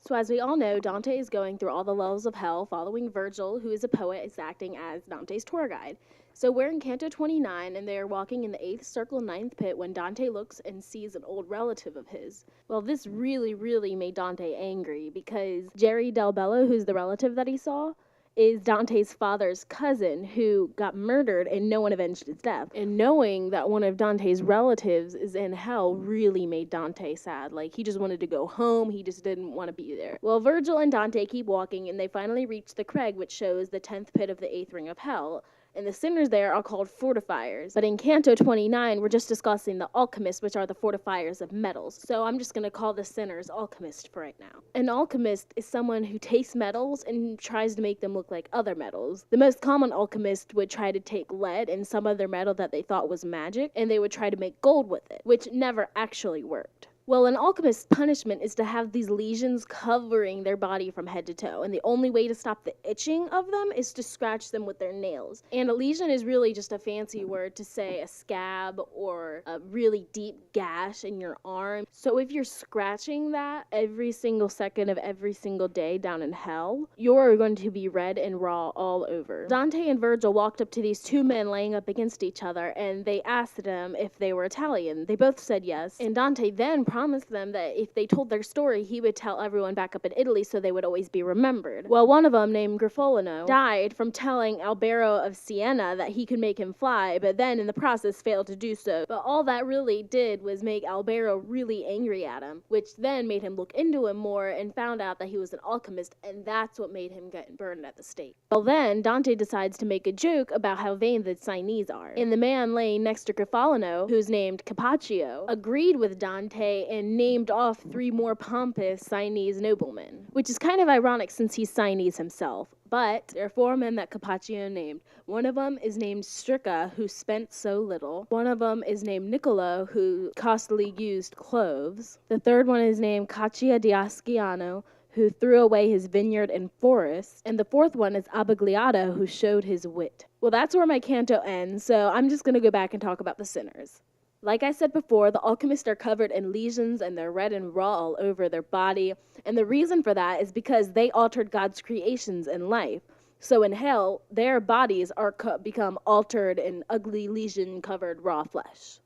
So as we all know, Dante is going through all the levels of hell, following Virgil, who is a poet, is acting as Dante's tour guide. So we're in Canto 29, and they are walking in the 8th circle 9th pit when Dante looks and sees an old relative of his. Well, this really made Dante angry, because Jerry Del Bello, who's the relative that he saw, is Dante's father's cousin who got murdered and no one avenged his death. And knowing that one of Dante's relatives is in hell really made Dante sad. Like, he just wanted to go home, he just didn't want to be there. Well, Virgil and Dante keep walking and they finally reach the crag, which shows the 10th pit of the 8th ring of hell. And the sinners there are called fortifiers. But in Canto 29, we're just discussing the alchemists, which are the fortifiers of metals. So I'm just going to call the sinners alchemists for right now. An alchemist is someone who takes metals and tries to make them look like other metals. The most common alchemist would try to take lead and some other metal that they thought was magic, and they would try to make gold with it, which never actually worked. Well, an alchemist's punishment is to have these lesions covering their body from head to toe, and the only way to stop the itching of them is to scratch them with their nails. And a lesion is really just a fancy word to say a scab or a really deep gash in your arm. So if you're scratching that every single second of every single day down in hell, you're going to be red and raw all over. Dante and Virgil walked up to these two men laying up against each other, and they asked them if they were Italian. They both said yes, and Dante then promised them that if they told their story, he would tell everyone back up in Italy so they would always be remembered. Well, one of them, named Griffolino, died from telling Albero of Siena that he could make him fly, but then in the process failed to do so. But all that really did was make Albero really angry at him, which then made him look into him more and found out that he was an alchemist, and that's what made him get burned at the stake. Well, then Dante decides to make a joke about how vain the Sienese are, and the man laying next to Griffolino, who's named Capaccio, agreed with Dante and named off 3 more pompous Sienese noblemen, which is kind of ironic since he's Sienese himself. But there are 4 men that Capaccio named. One of them is named Strica, who spent so little. One of them is named Niccolo, who costly used cloves. The third one is named Caccia di Asciano, who threw away his vineyard and forest. And the 4th one is Abagliato, who showed his wit. Well, that's where my canto ends, so I'm just going to go back and talk about the sinners. Like I said before, the alchemists are covered in lesions and they're red and raw all over their body. And the reason for that is because they altered God's creations in life. So in hell, their bodies are become altered in ugly lesion-covered raw flesh.